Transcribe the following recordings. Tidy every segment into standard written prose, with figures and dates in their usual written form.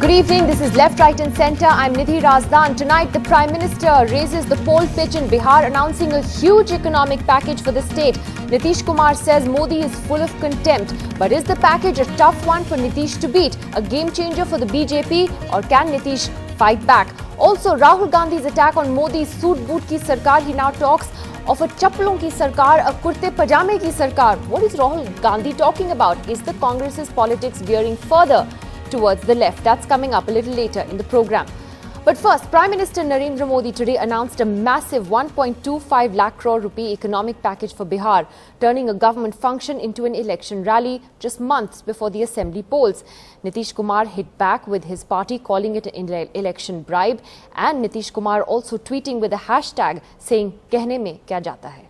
Good evening, this is Left, Right and Centre. I'm Nidhi Razdan. Tonight, the Prime Minister raises the poll pitch in Bihar, announcing a huge economic package for the state. Nitish Kumar says Modi is full of contempt. But is the package a tough one for Nitish to beat? A game changer for the BJP, or can Nitish fight back? Also, Rahul Gandhi's attack on Modi's suit-boot ki sarkar. He now talks of a chapalon ki sarkar, a kurte pyjama ki sarkar. What is Rahul Gandhi talking about? Is the Congress's politics veering further towards the left? That's coming up a little later in the program. But first, Prime Minister Narendra Modi today announced a massive 1.25 lakh crore rupee economic package for Bihar, turning a government function into an election rally just months before the assembly polls. Nitish Kumar hit back with his party calling it an election bribe, and Nitish Kumar also tweeting with a hashtag saying, "Kehne mein kya jata hai."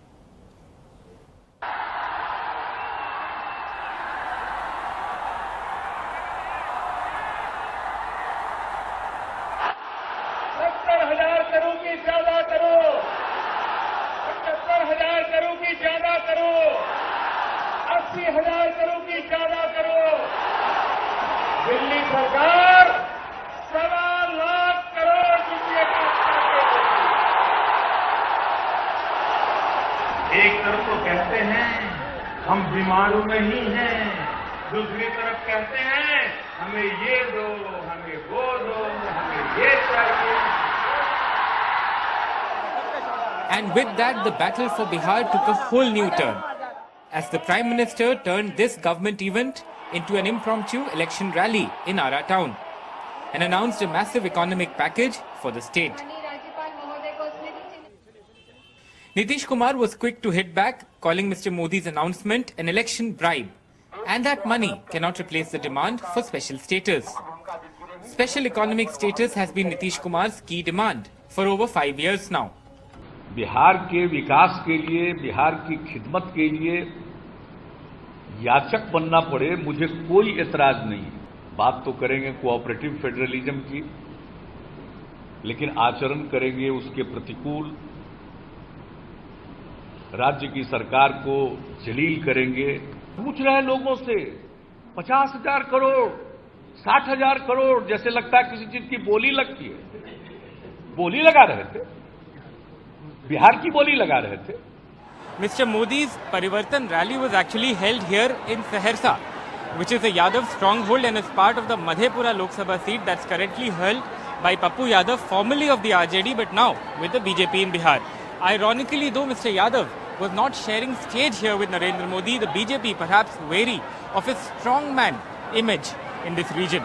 Delhi सरकार 1.25 लाख करोड़ रुपये का एक तरफ तो कहते हैं हम बीमारों में ही हैं, दूसरी तरफ कहते हैं हमें ये दो, हमें वो दो, हमें ये चाहिए. And with that, the battle for Bihar took a whole new turn, as the Prime Minister turned this government event into an impromptu election rally in Ara town and announced a massive economic package for the state. Nitish Kumar was quick to hit back, calling Mr Modi's announcement an election bribe, and that money cannot replace the demand for special status. Special economic status has been Nitish Kumar's key demand for over 5 years now. Bihar के विकास के लिए, बिहार की खिदमत के लिए याचक बनना पड़े, मुझे कोई एतराज नहीं. बात तो करेंगे कोऑपरेटिव फेडरलिज्म की, लेकिन आचरण करेंगे उसके प्रतिकूल. राज्य की सरकार को जलील करेंगे. पूछ रहे लोगों से 50,000 करोड़, 60,000 करोड़, जैसे लगता है किसी चीज की बोली लगती है. बोली लगा रहे थे, बिहार की बोली लगा रहे थे. Mr Modi's Parivartan rally was actually held here in Saharsa, which is a Yadav stronghold and is part of the Madhepura Lok Sabha seat that's currently held by Pappu Yadav, formerly of the RJD, but now with the BJP in Bihar. Ironically, though, Mr Yadav was not sharing stage here with Narendra Modi, the BJP perhaps wary of his strongman image in this region.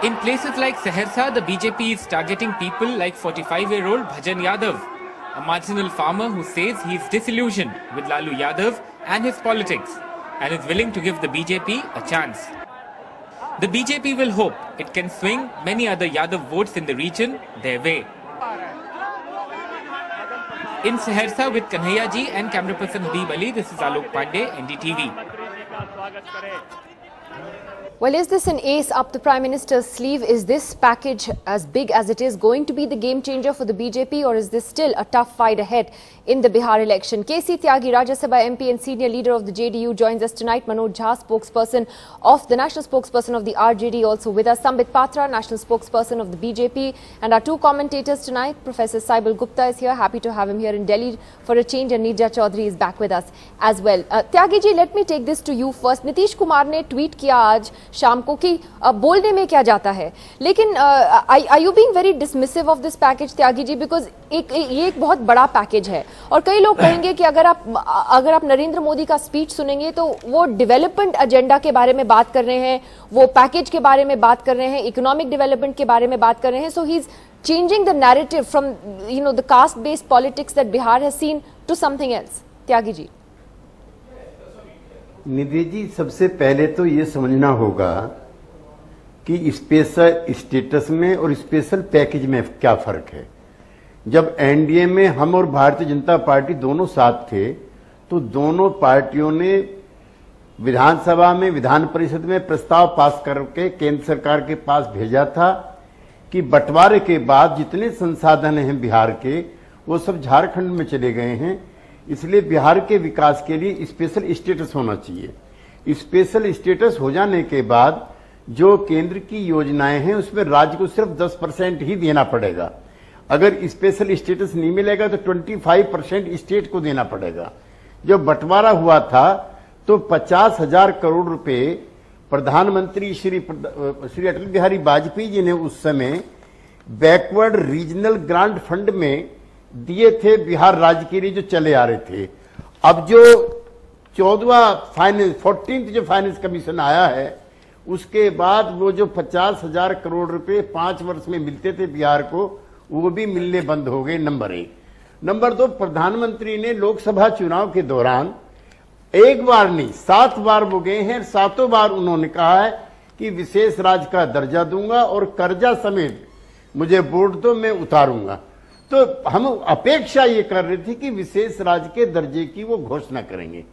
In places like Saharsa, the BJP is targeting people like 45-year-old Bhajan Yadav, a marginal farmer who says he is disillusioned with Lalu Yadav and his politics and is willing to give the BJP a chance. The BJP will hope it can swing many other Yadav votes in the region their way. In Saharsa with Kanhaiya ji and camera person Habib Ali, this is Alok Pandey, NDTV. Well, is this an ace up the Prime Minister's sleeve? Is this package, as big as it is, going to be the game changer for the BJP, or is this still a tough fight ahead in the Bihar election? KC Tyagi, Rajya Sabha MP and senior leader of the JDU, joins us tonight. Manoj Jha, spokesperson of the national spokesperson of the RJD, also with us. Sambit Patra, national spokesperson of the BJP, and our two commentators tonight. Professor Saibal Gupta is here. Happy to have him here in Delhi for a change, and Neerja Chaudhary is back with us as well. Tyagi ji, let me take this to you first. Nitish Kumar ने tweet किया आज शाम को कि बोलने में क्या जाता है, लेकिन are you being very dismissive of this package, Tyagi ji, because ये एक बहुत बड़ा पैकेज है, और कई लोग कहेंगे कि अगर आप नरेंद्र मोदी का स्पीच सुनेंगे तो वो डेवलपमेंट एजेंडा के बारे में बात कर रहे हैं, वो पैकेज के बारे में बात कर रहे हैं, इकोनॉमिक डेवलपमेंट के बारे में बात कर रहे हैं. So he is changing the narrative from the caste based politics that Bihar has seen to something else. Tyagi ji. Nidhi ji, सबसे पहले तो ये समझना होगा कि स्पेशल स्टेटस में और स्पेशल पैकेज में क्या फर्क है. जब एनडीए में हम और भारतीय जनता पार्टी दोनों साथ थे, तो दोनों पार्टियों ने विधानसभा में, विधान परिषद में प्रस्ताव पास करके केंद्र सरकार के पास भेजा था कि बंटवारे के बाद जितने संसाधन हैं बिहार के, वो सब झारखंड में चले गए हैं. इसलिए बिहार के विकास के लिए स्पेशल स्टेटस होना चाहिए. स्पेशल स्टेटस हो जाने के बाद जो केंद्र की योजनाएं हैं उसमें राज्य को सिर्फ 10% ही देना पड़ेगा। अगर स्पेशल स्टेटस नहीं मिलेगा तो 25% स्टेट को देना पड़ेगा। जो बंटवारा हुआ था तो 50,000 करोड़ रुपए प्रधानमंत्री श्री अटल बिहारी वाजपेयी जी ने उस समय बैकवर्ड रीजनल ग्रांट फंड में दिए थे बिहार राज्य के लिए, जो चले आ रहे थे। अब जो 14th जो फाइनेंस कमीशन आया है उसके बाद वो जो 50,000 करोड़ रुपए 5 वर्ष में मिलते थे बिहार को, वो भी मिलने बंद हो गए, नंबर 1। नंबर 2, प्रधानमंत्री ने लोकसभा चुनाव के दौरान एक बार नहीं 7 बार वो गए हैं, 7 बार उन्होंने कहा है कि विशेष राज्य का दर्जा दूंगा और कर्जा समेत मुझे वोट दो, मैं उतारूंगा। तो हम अपेक्षा ये कर रहे थे कि विशेष राज्य के दर्जे की वो घोषणा करेंगे,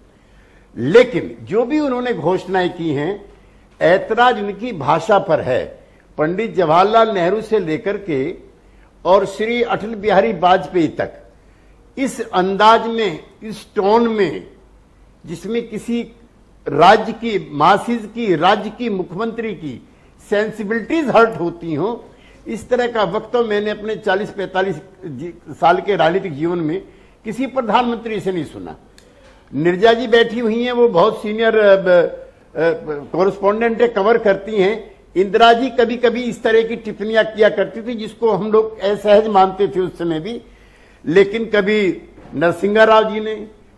लेकिन जो भी उन्होंने घोषणाएं की हैं ऐतराज उनकी भाषा पर है। पंडित जवाहरलाल नेहरू से लेकर के और श्री अटल बिहारी वाजपेयी तक इस अंदाज में, इस टोन में, जिसमें किसी राज्य की मासिस की, राज्य की मुख्यमंत्री की सेंसिबिलिटीज हर्ट होती हो, इस तरह का वक्तव्य मैंने अपने 40-45 साल के राजनीतिक जीवन में किसी प्रधानमंत्री से नहीं सुना। नीरजा जी बैठी हुई हैं, वो बहुत सीनियर कॉरेस्पॉन्डेंट है, कवर करती हैं। इंदिरा जी कभी कभी इस तरह की टिप्पणियां किया करती थी जिसको हम लोग असहज मानते थे उस समय भी, लेकिन कभी नरसिंह राव जी ने,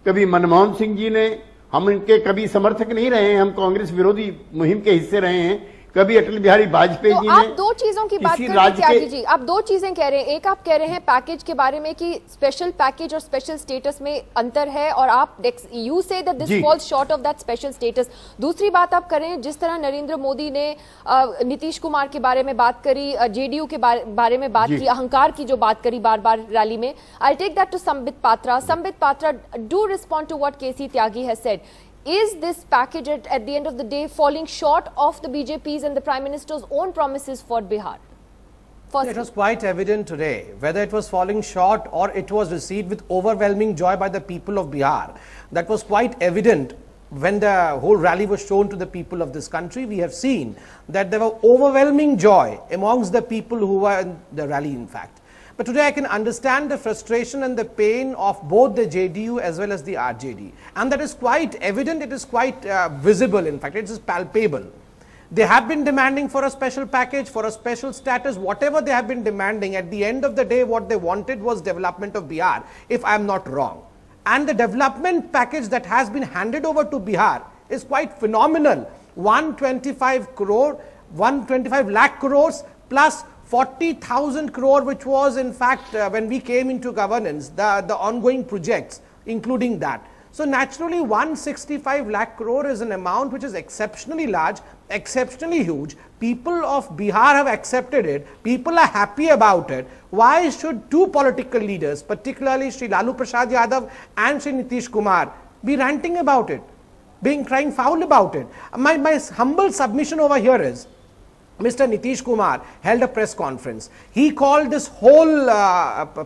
कभी मनमोहन सिंह जी ने, हम इनके कभी समर्थक नहीं रहे हैं, हम कांग्रेस विरोधी मुहिम के हिस्से रहे हैं, कभी अटल बिहारी वाजपेयी जी ने। आप दो चीजों की बात कर रहे हैं त्यागी जी, आप दो चीजें कह रहे हैं। एक, आप कह रहे हैं पैकेज के बारे में कि स्पेशल पैकेज और स्पेशल स्टेटस में अंतर है, और आप you say that this falls short of that special status. दूसरी बात आप कर रहे हैं, जिस तरह नरेंद्र मोदी ने नीतीश कुमार के बारे में बात करी, जेडीयू के बारे में बात की, अहंकार की जो बात करी बार बार रैली में। I take that to Sambit Patra. Sambit Patra, do respond to what KC Tyagi has said. Is this package at the end of the day falling short of the BJP's and the Prime Minister's own promises for Bihar? Firstly, it was quite evident today whether it was falling short or it was received with overwhelming joy by the people of Bihar. That was quite evident when the whole rally was shown to the people of this country. We have seen that there were overwhelming joy amongst the people who were in the rally, in fact. But today I can understand the frustration and the pain of both the JDU as well as the RJD. And that is quite evident, it is quite visible, in fact, it is palpable. They have been demanding for a special package, for a special status, whatever they have been demanding. At the end of the day, what they wanted was development of Bihar, if I am not wrong. And the development package that has been handed over to Bihar is quite phenomenal. 125 lakh crores plus 40,000 crore, which was in fact when we came into governance, the ongoing projects, including that. So naturally 165 lakh crore is an amount which is exceptionally large, exceptionally huge. People of Bihar have accepted it. People are happy about it. Why should two political leaders, particularly Shri Lalu Prasad Yadav and Shri Nitish Kumar, be ranting about it, crying foul about it? My humble submission over here is, Mr. Nitish Kumar held a press conference. He called this whole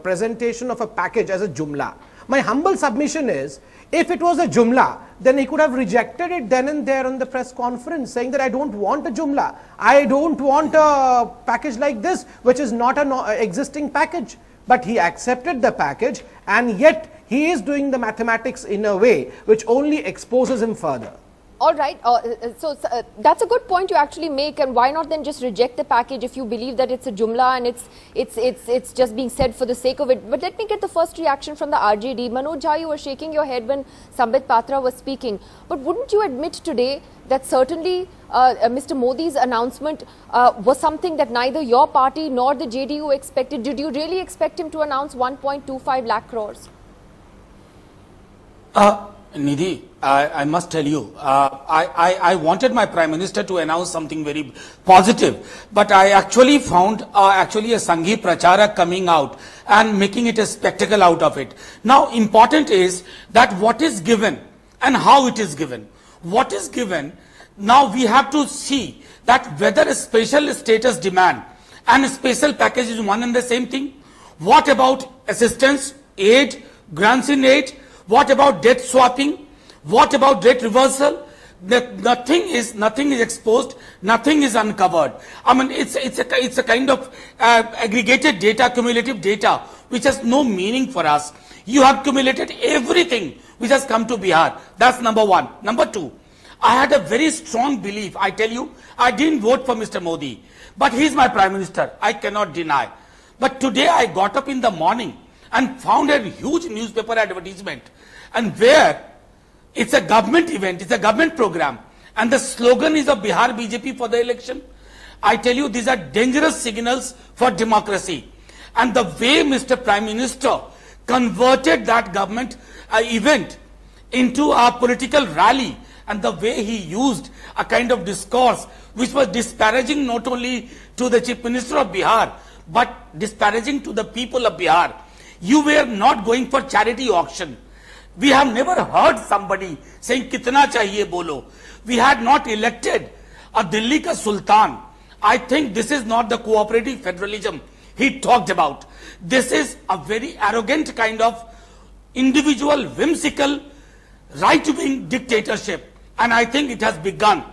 presentation of a package as a jumla. My humble submission is, if it was a jumla, then he could have rejected it then and there on the press conference, saying that I don't want a jumla. I don't want a package like this, which is not an existing package. But he accepted the package, and yet he is doing the mathematics in a way which only exposes him further. All right, so that's a good point you actually make, and why not then just reject the package if you believe that it's a jumla and it's just being said for the sake of it. But let me get the first reaction from the RJD. Manoj Jha, you were shaking your head when Sambit Patra was speaking, but wouldn't you admit today that certainly Mr. Modi's announcement was something that neither your party nor the JDU expected? Did you really expect him to announce 1.25 lakh crores? Nidhi, I must tell you, I wanted my Prime Minister to announce something very positive, but I actually found a Sanghi Pracharak coming out and making it a spectacle out of it. Now, important is that what is given and how it is given. What is given, now we have to see that whether a special status demand and a special package is one and the same thing. What about assistance, aid, grants in aid? What about debt swapping? What about debt reversal? nothing is exposed, nothing is uncovered. I mean, it's a kind of aggregated data, cumulative data, which has no meaning for us. You have accumulated everything which has come to Bihar. That's number one. Number two, I had a very strong belief. I tell you, I didn't vote for Mr. Modi, but he is my Prime Minister. I cannot deny. But today I got up in the morning and found a huge newspaper advertisement, and where it's a government event, it's a government program, and the slogan is of Bihar BJP for the election. I tell you, these are dangerous signals for democracy. And the way Mr. Prime Minister converted that government event into a political rally, and the way he used a kind of discourse which was disparaging not only to the Chief Minister of Bihar, but disparaging to the people of Bihar. You were not going for charity auction. We have never heard somebody saying kitna chahiye bolo. We had not elected a Delhi ka Sultan. I think this is not the cooperative federalism he talked about. This is a very arrogant kind of individual, whimsical, right-wing dictatorship. And I think it has begun.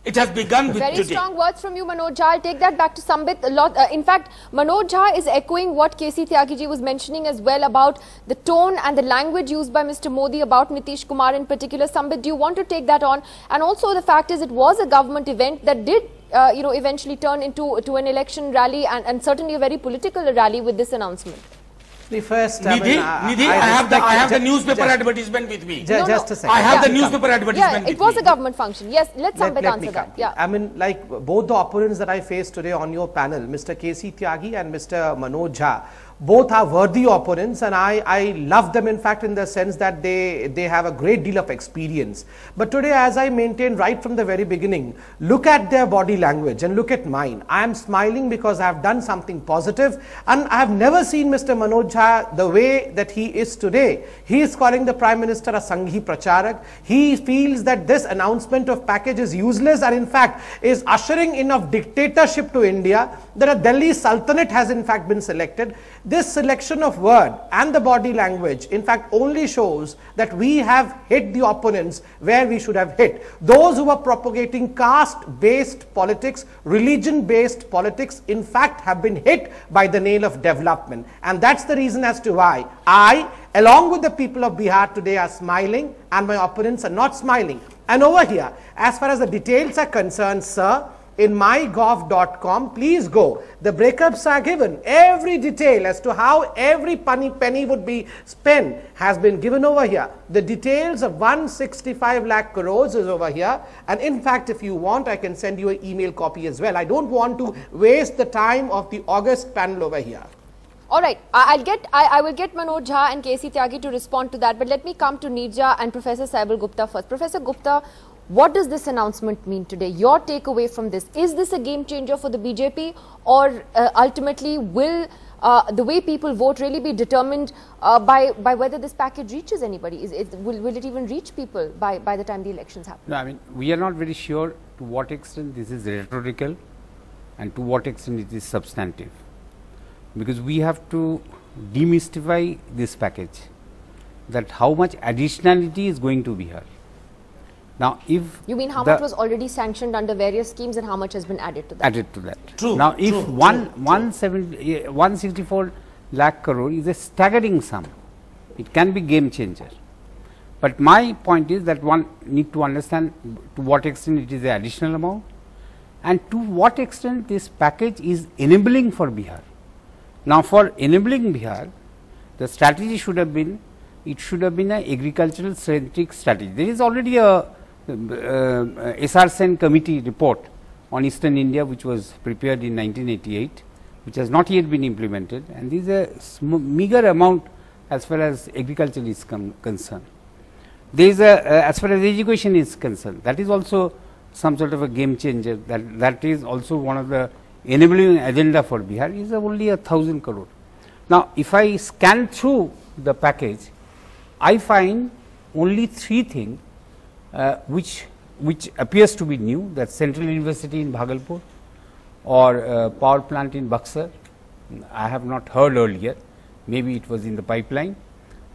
It has begun with Very today. strong words from you, Manoj Jha. I'll take that back to Sambit. In fact, Manoj Jha is echoing what KC Tyagi ji was mentioning as well about the tone and the language used by Mr. Modi about Nitish Kumar in particular. Sambit, do you want to take that on? And also the fact is it was a government event that did eventually turn into an election rally and certainly a very political rally with this announcement. First, Nidhi, I have the newspaper advertisement with me. Just a second. I have the newspaper advertisement with me. It was a government function. Yes, let Sambit answer that. Yeah. I mean, like both the opponents that I faced today on your panel, Mr. KC Tyagi and Mr. Manoj Jha, both are worthy opponents, and I love them in fact in the sense that they have a great deal of experience. But today, as I maintained right from the very beginning, look at their body language and look at mine. I am smiling because I have done something positive, and I have never seen Mr. Manoj Jha the way that he is today. He is calling the Prime Minister a Sanghi Pracharak. He feels that this announcement of package is useless and in fact is ushering in of dictatorship to India, that a Delhi Sultanate has in fact been selected. This selection of word and the body language in fact only shows that we have hit the opponents where we should have hit. Those who are propagating caste-based politics, religion-based politics in fact have been hit by the nail of development. And that's the reason as to why I, along with the people of Bihar today, are smiling and my opponents are not smiling. And over here, as far as the details are concerned, sir, in mygov.com, please go. The breakups are given. Every detail as to how every penny would be spent has been given over here. The details of 165 lakh crores is over here. And in fact, if you want, I can send you an email copy as well. I don't want to waste the time of the August panel over here. All right, I will get Manoj Jha and KC Tyagi to respond to that. But let me come to Neerja and Professor Saibal Gupta first. Professor Gupta, what does this announcement mean today? Your takeaway from this, is this a game changer for the BJP, or ultimately will the way people vote really be determined by whether this package reaches anybody? Will it even reach people by the time the elections happen? No, I mean, we are not very sure to what extent this is rhetorical and to what extent it is substantive, because we have to demystify this package, that how much additionality is going to be here. Now, if you mean how much was already sanctioned under various schemes and how much has been added to that? Added to that. True. Now, if 164 lakh crore is a staggering sum, it can be game changer. But my point is that one need to understand to what extent it is an additional amount and to what extent this package is enabling for Bihar. Now, for enabling Bihar, the strategy should have been, it should have been an agricultural centric strategy. There is already a SR Sen committee report on Eastern India which was prepared in 1988, which has not yet been implemented, and this is a meager amount as far as agriculture is concerned. There is a, as far as education is concerned, that is also some sort of a game changer, that is also one of the enabling agenda for Bihar, is only 1,000 crore. Now, if I scan through the package, I find only three things which appears to be new, that Central University in Bhagalpur or power plant in Buxar. I have not heard earlier, maybe it was in the pipeline,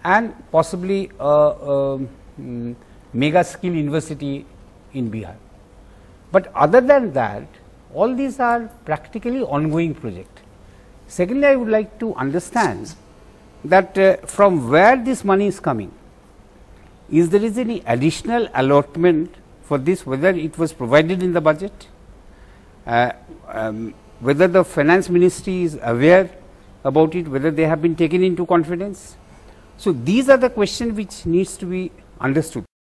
and possibly mega skill university in Bihar. But other than that, all these are practically ongoing projects. Secondly, I would like to understand that from where this money is coming. Is there any additional allotment for this, whether it was provided in the budget, whether the finance ministry is aware about it, whether they have been taken into confidence. So, these are the questions which needs to be understood.